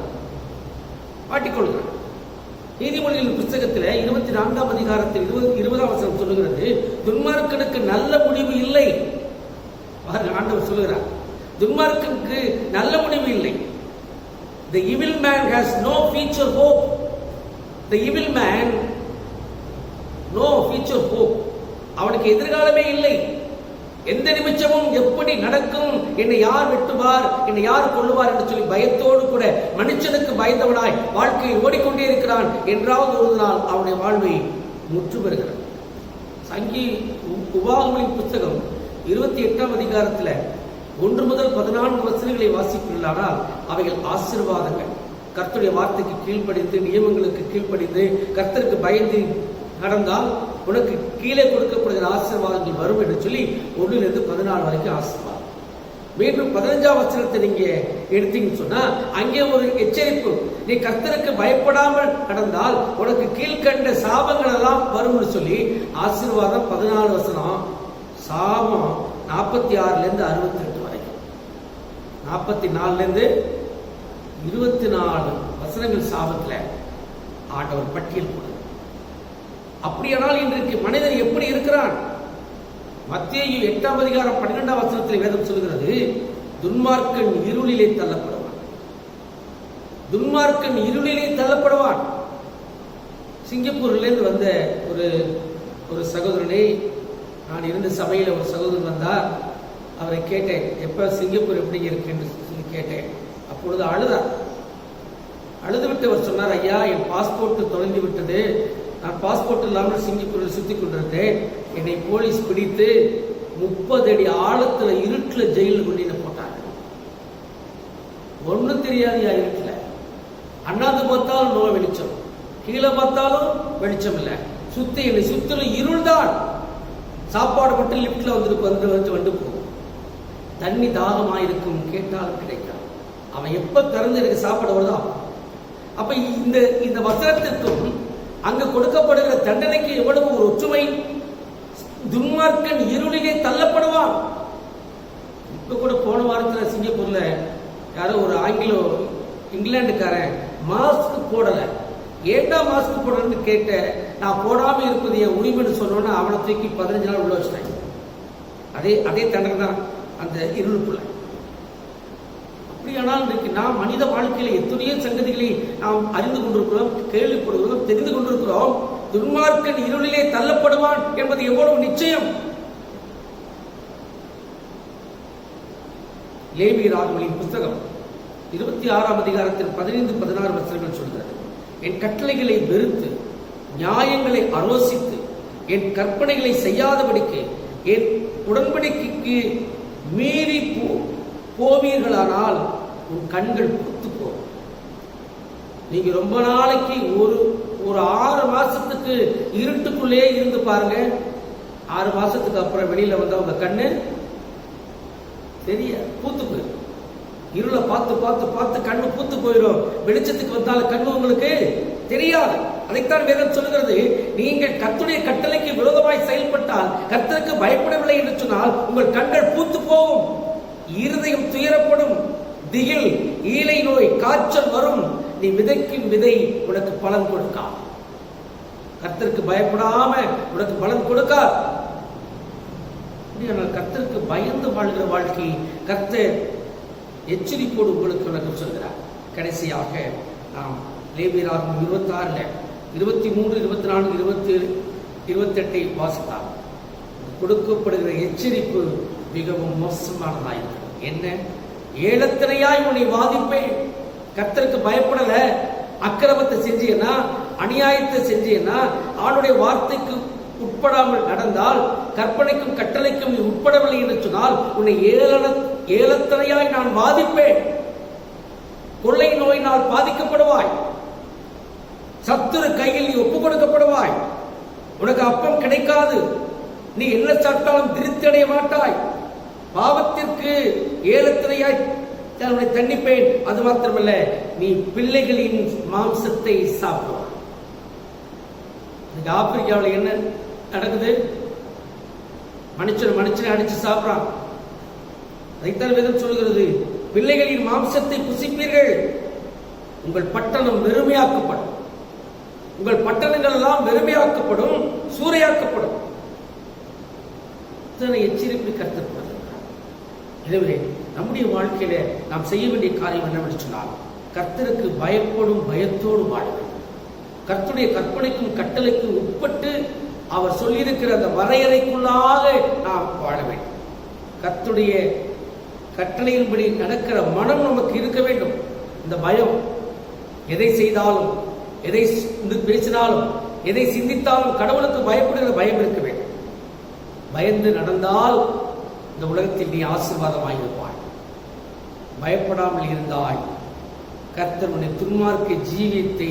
C: நீதிமொழிகள் புத்தகத்தில் 24ஆம் அதிகாரத்தில் 20ஆம் வசனம் சொல்லுகிறது, துன்மார்க்கனுக்கு நல்ல முடிவு இல்லை. ஆண்டவர் சொல்லுகிறார், துன்மார்க்கனுக்கு நல்ல முடிவு இல்லை. The evil man has no future hope. The evil man no future hope. அவனுக்கு எதிர்காலமே இல்லை. எந்த நிமிஷமும் எப்படி நடக்கும், என்னை யார் வெட்டுவார், என்னை யார் கொள்ளுவார் என்று சொல்லி பயத்தோடு கூட மனுஷனுக்கு பயந்தவனாய் வாழ்க்கையில் ஓடிக்கொண்டே இருக்கிறான். என்றாவது ஒரு நாள் அவனுடைய வாழ்வை முற்று பெறுகிறான். உபாகமங்களின் புத்தகம் 28ஆம் அதிகாரத்தில் 1 முதல் 14 வசனங்களை வாசிப்பீர்களானால் அவைகள் ஆசீர்வாதங்கள். கர்த்தருடைய வார்த்தைக்கு கீழ்ப்படிந்து, நியமங்களுக்கு கீழ்ப்படிந்து, கர்த்தருக்கு பயந்து நடந்தால் உனக்கு கீழே கொடுக்கப்படுகிற ஆசீர்வாதங்கள் வரும் என்று சொல்லி 1லிருந்து 14 வரைக்கும் ஆசீர்வாதம். மீண்டும் 15ஆம் வசனத்தை நீங்க எடுத்தீங்கன்னு சொன்னா அங்கே ஒரு எச்சரிப்பு, நீ கர்த்தருக்கு பயப்படாமல் நடந்தால் உனக்கு கீழ்கண்ட சாபங்கள் எல்லாம் வரும்னு சொல்லி ஆசீர்வாதம் 14 வசனம், சாபம் 46லிருந்து 62 வரைக்கும், 44லிருந்து 24 வசனங்கள் சாபத்துல ஆண்டவர் பட்டியல் போடுறார். அப்படியானால் இன்றைக்கு மனிதன் எப்படி இருக்கிறான்? மத்தேயு 8ஆம் அதிகாரம் 12ஆம் வசனத்தில் வேதம் சொல்கிறது, துன்மார்க்கன் இருளிலே தள்ளப்படுவான். துன்மார்க்கன் இருளிலே தள்ளப்படுவான். சிங்கப்பூர்லேருந்து வந்த ஒரு சகோதரனை, நான் இருந்த சபையில் ஒரு சகோதரன் வந்தார். அவரை கேட்டேன், எப்ப சிங்கப்பூர் எப்படி இருக்குன்னு சொல்லி கேட்டேன். அப்பொழுது அழுது விட்டு அவர் சொன்னார், ஐயா என் பாஸ்போர்ட் தொலைந்து விட்டது, நான் பாஸ்போர்ட் இல்லாமல் சிங்கப்பூரில் சுத்தி கொண்டிருந்தேன், என்னை போலீஸ் பிடித்து 30 அடி ஆழத்துல இருட்டுல ஜெயிலில் கொண்டு போட்டாங்க. ஒன்னும் தெரியாதுயா இருட்டுல. அண்ணாந்து பார்த்தாலும் நோ வெளிச்சம், கீழே பார்த்தாலும் வெளிச்சம் இல்லை, என்னை சுத்திலும் இருள் தான். சாப்பாடு மட்டும் லிப்ட்ல வந்து போகும். தண்ணி தாகமாயிருக்கும், கேட்டாலும் கிடைக்காது. அவன் எப்ப திறந்து எனக்கு சாப்பாடு வருதோ. அப்ப இந்த வசனத்திற்கும் அங்கு கொடுக்கப்படுகிற தண்டனைக்கு எவ்வளவு ஒரு ஒற்றுமை. துன்மார்க்கன் இருளிலே தள்ளப்படுவான். இப்போ கூட போன வாரத்தில் சிங்கப்பூர்ல யாரோ ஒரு இங்கிலாந்துக்காரன் மாஸ்க் போடலை. ஏண்டா மாஸ்க் போடணும்னு கேட்ட, நான் போடாம இருப்பது என் உரிமைன்னு சொன்னோன்னா அவனை தூக்கி 15 நாள் உள்ள வச்சுட்டாங்க. அதே தண்டனை தான் அந்த இருளுக்குள்ள. அப்படியானால் இன்றைக்கு நாம் மனித வாழ்க்கையில எத்தனையோ சங்கதிகளை நாம் அறிந்து கொண்டிருக்கிறோம், கேள்விப்படுகிறோம், தெரிந்து கொண்டிருக்கிறோம். துன்மார்க்கன் இருளிலே தள்ளப்படுவான் என்பது எவ்வளவு நிச்சயம். லேவியராகமங்களின் புத்தகம் 26ஆம் அதிகாரத்தில் 15-16 வசனங்கள் சொல்கிறது. என் கட்டளைகளை வெறுத்து நியாயங்களை ஆலோசித்து என் கற்பனைகளை செய்யாதபடிக்கு என் உடன்படிக்கைக்கு மீறி போவீர்களானால் உன் கண்கள் பூத்து போகும். நீங்க ரொம்ப நாளைக்கு ஒரு 6 மாசத்துக்கு இருட்டுக்குள்ளே இருந்து பாருங்க. 6 மாசத்துக்கு அப்புறம் வெளியில வந்தா உங்க கண்ணு தெரிய பூத்து போயிடும். இருளை பார்த்து பார்த்து பார்த்து கண்ணு பூத்து போயிடும். வெளிச்சத்துக்கு வந்தாலும் கண்ணு உங்களுக்கு தெரியாது. அதைத்தான் வேதம் சொல்லுகிறது. நீங்கள் கர்த்தருடைய கட்டளைக்கு விரோதமாய் செயல்பட்டால், கர்த்தருக்கு பயப்படவில்லை என்று சொன்னால் உங்கள் கண்கள் பூத்து போகும், இருதயம் துயரப்படும், திகில், ஈலை நோய், காய்ச்சல் வரும். நீ விதைக்கும் விதை உனக்கு பலன் கொடுக்கா. கர்த்தருக்கு பயப்படாம உனக்கு பலன் கொடுக்கா. கர்த்தருக்கு பயந்து வாழ்கிற வாழ்க்கை கர்த்தர் எச்சரிப்போடு உங்களுக்கு விளக்கம் சொல்கிறார். கடைசியாக நாம் லேவியராகமம் 26 23, 24, 27, 28 வாசித்தார். கொடுக்கப்படுகிற எச்சரிப்பு மிகவும் மோசமானதாயிருக்கிறது. என்ன? ஏலத்தினையாய் உன்னை வாதிப்பேன். கர்த்தருக்கு பயப்படல, அக்கிரமத்தை செஞ்சீன்னா, அநியாயத்தை செஞ்சீன்னா, அவனுடைய வார்த்தைக்கு உட்படாமல் நடந்தால், கற்பனைக்கும் கட்டளைக்கும் நீ உட்படவில்லை என்று சொன்னால் உன்னை ஏலத்தினையாய் நான் வாதிப்பேன். கொள்ளை நோயினால் பாதிக்கப்படுவாய். சத்துரு கையில் நீ ஒப்புக் கொடுக்கப்படுவாய். உனக்கு அப்பம் கிடைக்காது. நீ என்ன சாப்பிட்டாலும் திருப்தி அடைய மாட்டாய். பாவத்திற்கு ஏலத்தினையாய் தண்டிப்பேன். அது மாத்திரமல்ல, நீ பிள்ளைகளின் மாம்சத்தை சாப்பிடுவாய். ஆப்பிரிக்காவில் என்ன நடக்குது? மனுஷனை அடிச்சு சாப்பிடான். அதைத்தான் வேதம் சொல்கிறது. பிள்ளைகளின் மாம்சத்தை புசிப்பீர்கள், உங்கள் பட்டணம் வெறுமையாக்கப்படும். உங்கள் பட்டணங்கள் எல்லாம் வெறுமையாக்கப்படும், சூறையாக்கப்படும். எச்சரிப்பு கர்த்தர். எனவே நம்முடைய வாழ்க்கையில நாம் செய்ய வேண்டிய காரியம் என்னவென்று சொன்னால், கர்த்தருக்கு பயப்படும் பயத்தோடு வாழ வேண்டும். கர்த்தருடைய கற்பனைக்கும் கட்டளைக்கும் உட்பட்டு அவர் சொல்லியிருக்கிற அந்த வரையறைக்குள்ளாக நாம் வாழ வேண்டும். கர்த்தருடைய கட்டளையின்படி நடக்கிற மனம் நமக்கு இருக்க வேண்டும். இந்த பயம், எதை செய்தாலும், எதை பேசினாலும், எதை சிந்தித்தாலும் கடவுளுக்கு பயப்படுகிற பயம் இருக்க வேண்டும். பயந்து நடந்தால் இந்த உலகத்தில் நீ ஆசீர்வாதமாயிருப்பாய். பயப்படாமல் இருந்தாய், கர்த்தர் உன்னை துன்மார்க்க ஜீவியத்தை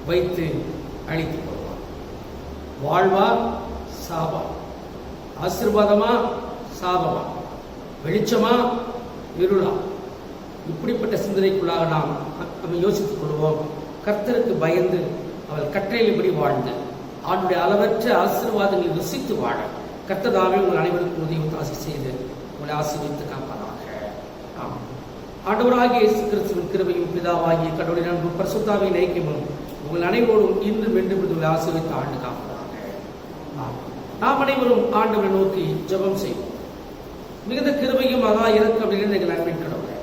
C: வைத்து அழித்துக் கொள்வார். வாழ்வா சாபா, ஆசீர்வாதமா சாபமா, வெளிச்சமா இருளா, இப்படிப்பட்ட சிந்தனைக்குள்ளாக நாம் யோசித்துக் கொள்வோம். கர்த்தருக்கு பயந்து அவர் கட்டளையின்படி வாழ்ந்து அவனுடைய அளவற்ற ஆசீர்வாதங்களை ருசித்து வாழ கர்த்ததாவே உங்கள் அனைவருக்கும் உதவி ஆசி செய்து உங்களை ஆசீர்வதித்து காப்பதாக. ஆண்டவராகிய இயேசு கிறிஸ்துவின் கிருபையும் பிதாவாகிய கடவுளின் அன்பும் பரிசுத்தாவின் ஐக்கியமும் உங்கள் அனைவரும் இன்று வென்று உங்களை ஆசீர்வதித்து ஆண்டு காப்பதாக. நாம் அனைவரும் ஆண்டவரை நோக்கி ஜெபம் செய்வோம். மிகுந்த கிருபையும் மகா இரக்கம் நிறைந்த எங்கள் அன்பின் கடவுளே,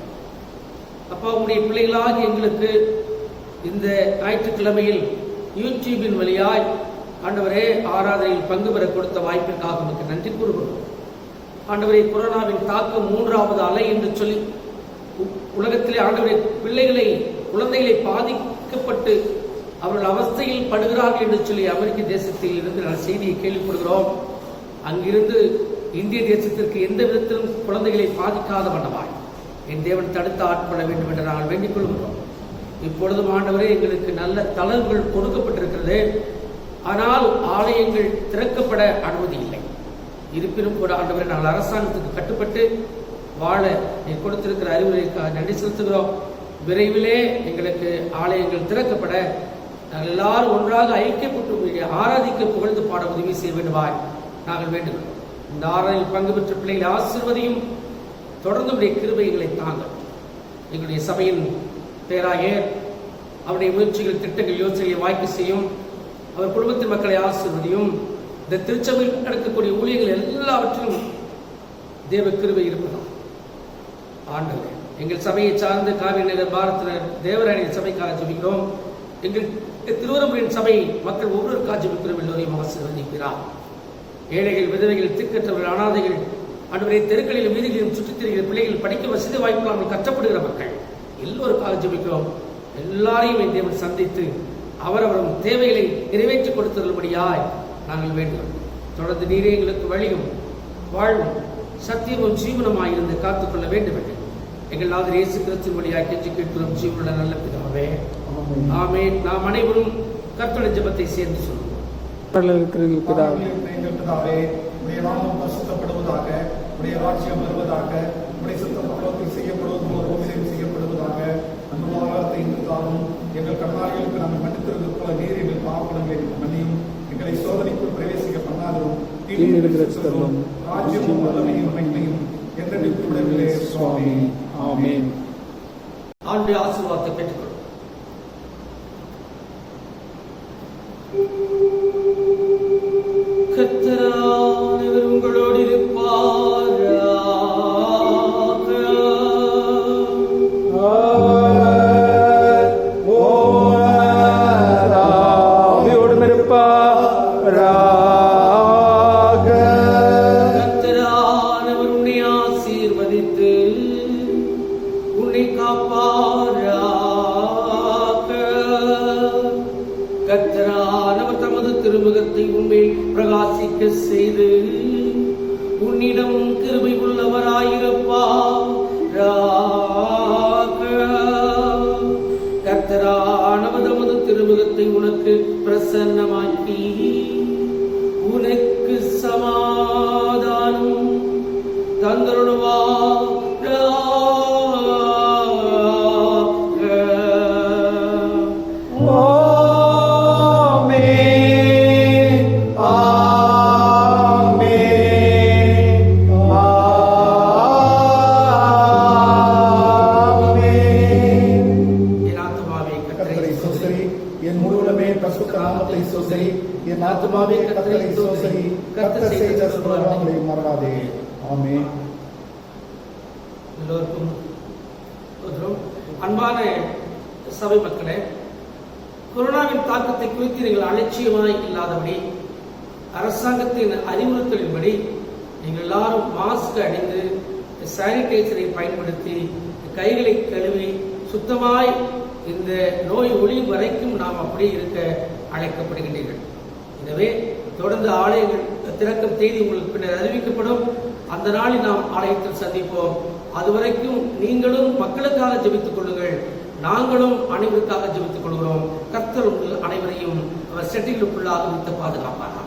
C: அப்பா, உங்களுடைய பிள்ளைகளாக எங்களுக்கு இந்த ஞாயிற்றுக்கிழமையில் யூடியூபின் வழியாய் ஆண்டவரே ஆராதனையில் பங்கு பெற கொடுத்த வாய்ப்பிற்காக உங்களுக்கு நன்றி கூறுகிறோம். ஆண்டவரே, கொரோனாவின் தாக்கம் 3வது அலை என்று சொல்லி உலகத்திலே ஆண்டவரே குழந்தைகளை பாதிக்கப்பட்டு அவர்கள் அவஸ்தையில் படுகிறார்கள் என்று சொல்லி அமெரிக்க தேசத்தில் இருந்து நான் செய்தியை கேள்விப்படுகிறோம். அங்கிருந்து இந்திய தேசத்திற்கு எந்த விதத்திலும் குழந்தைகளை பாதிக்காத வண்ணமாய் என் தேவன் தடுத்து ஆட்கொள்ள வேண்டும் என்று நாங்கள் வேண்டிக் கொள்கிறோம். இப்பொழுதும் ஆண்டவரே, எங்களுக்கு நல்ல தளர்வுகள் கொடுக்கப்பட்டிருக்கிறது. ஆனால் ஆலயங்கள் திறக்கப்பட அனுமதி இல்லை. இருப்பினும் கூட ஆண்டவரே, நாங்கள் அரசாங்கத்துக்கு கட்டுப்பட்டு வாழ நீ கொடுத்திருக்கிற அறிவுரைக்காக நன்றி செலுத்துகிறோம். விரைவிலே எங்களுக்கு ஆலயங்கள் திறக்கப்பட நாங்கள் எல்லாரும் ஒன்றாக ஐக்கியப்பட்டு ஆராதிக்க புகழ்ந்து பாட உதவி செய்ய வேண்டுமாய் நாங்கள் வேண்டுகிறோம். இந்த ஆராதனையில் பங்கு பெற்ற பிள்ளைகளை ஆசீர்வதியும், தொடர்ந்து உடைய கிருபைகளை தாங்க. எங்களுடைய சபையின் பேராயர் அவருடைய முயற்சிகள், திட்டங்கள், யோசனைகளை வாய்க்கு செய்யும். அவர் குடும்பத்தின் மக்களை ஆசீர்வதியும். இந்த திருச்சபையில் நடக்கக்கூடிய ஊழியர்கள் எல்லாவற்றிலும் தேவ கிருபை இருப்பதாம். ஆண்டவரே, எங்கள் சபையை சார்ந்த காவிரி நகர் பாரத்தினர் தேவராணிய சபைக்காக ஜெபிக்கிறோம். எங்கள் திருவரம்புரின் சபை மக்கள் ஒவ்வொருக்காக ஜெபிக்கிறோம். எல்லோரையும் ஆசீர்வதிக்கிறார். ஏழைகள், விதவைகள், திக்கற்றவர்கள், அனாதைகள், ஆண்டவரே, தெருக்களிலும் வீதிகளிலும் சுற்றித் திரிகிற பிள்ளைகள், படிக்க வசதி வாய்ப்பில்லாமல் கஷ்டப்படுகிற மக்கள் எல்லோருக்காக ஜெபிக்கிறோம். எல்லாரையும் என் தேவன் சந்தித்து அவரவரும் தேவைகளை நிறைவேற்றி கொடுத்துள்ளபடியாய் நாங்கள் வேண்டும். தொடர்ந்து நீரே எங்களுக்கு வழியும் வாழ்வும் சத்தியமும் ஜீவனமாயிருந்து காத்துக்கொள்ள வேண்டும் என்று எங்கள் நாதர் இயேசு கிறிஸ்துவின் வழியாக கெஞ்சி கேட்கிறோம். ஜீவனுள்ள நல்ல பிதாவே, ஆமென். நாம் அனைவரும் கர்த்தருடைய ஜெபத்தை சேர்ந்து சொல்லுவோம்.
A: எங்கள் பிதாவே, உடைய நாமம் பரிசுத்தப்படுவதாக, உடைய ராஜ்யம் வருவதாக, உடைய சித்தம் பரலோகத்தில் செய்யப்படுவது போல பூமியிலும் செய்யப்படுவதாக. அந்த ஆகாரத்தை இன்று தாரும். எங்கள் கடனாளிகளுக்கு நாங்கள் மன்னித்திருந்தது போல நீர் எங்கள் பாவங்களை மன்னியும். எங்களை சோதனைக்குள் பிரவேசிக்க பண்ணாதரும். ராஜ்யமும் வல்லமையும் மகிமையும் என்றென்றைக்கும் விடவில்லை சுவாமி. ஆமென்.
C: ஆண்டுடைய ஆசீர்வாதத்தை பெற்றுக்கொள்ளும். கர்த்தரானவர் உங்களோடு இருப்பாராக. கர்த்தரானவர் உன்னை ஆசீர்வதித்து உன்னை காப்பாராக. கர்த்தரானவர் தமது திருமுகத்தை உன்மேல் பிரகாசிக்க செய்து உன்னிடம் கிருபை உள்ளவராயிருப்பாராக. கர்த்தரானவர் தமது திருமுகத்தை உனக்கு பிரசன்னமாக்கி உனக்கு சமாதானம் தந்தருள்வாராக.
A: என் முழுவதுமே பரிசுத்த நாமத்தை சோசரி. என் ஆத்துமாவே கர்த்தரை சோசரி. கர்த்தர் செய்த சுபங்களை மறவாதே. ஆமென்.
C: எல்லோருக்கும் அன்பான சபை மக்களே, கொரோனாவின் தாக்கத்தை குறித்து நீங்கள் அலட்சியமாய் இல்லாதபடி அரசாங்கத்தின் அறிவுறுத்தலின்படி நீங்கள் எல்லாரும் மாஸ்க் அணிந்து சானிடைசரை பயன்படுத்தி கைகளை கழுவி சுத்தமாய் இந்த நோய் ஒழியும் வரைக்கும் நாம் அப்படியே இருக்க அழைக்கப்படுகின்றீர்கள். எனவே தொடர்ந்து ஆலயங்கள் திறக்கும் தேதி உங்களுக்கு பின்னர் அறிவிக்கப்படும். அந்த நாளில் நாம் ஆலயத்தில் சந்திப்போம். அதுவரைக்கும் நீங்களும் மக்களுக்காக ஜெபித்துக் கொள்ளுங்கள். நாங்களும் அனைவருக்காக ஜெபித்துக் கொள்கிறோம். கர்த்தர் உங்கள் அனைவரையும் அவர் செட்டிலுக்குள்ளாக வைத்து பாதுகாப்பார்கள்.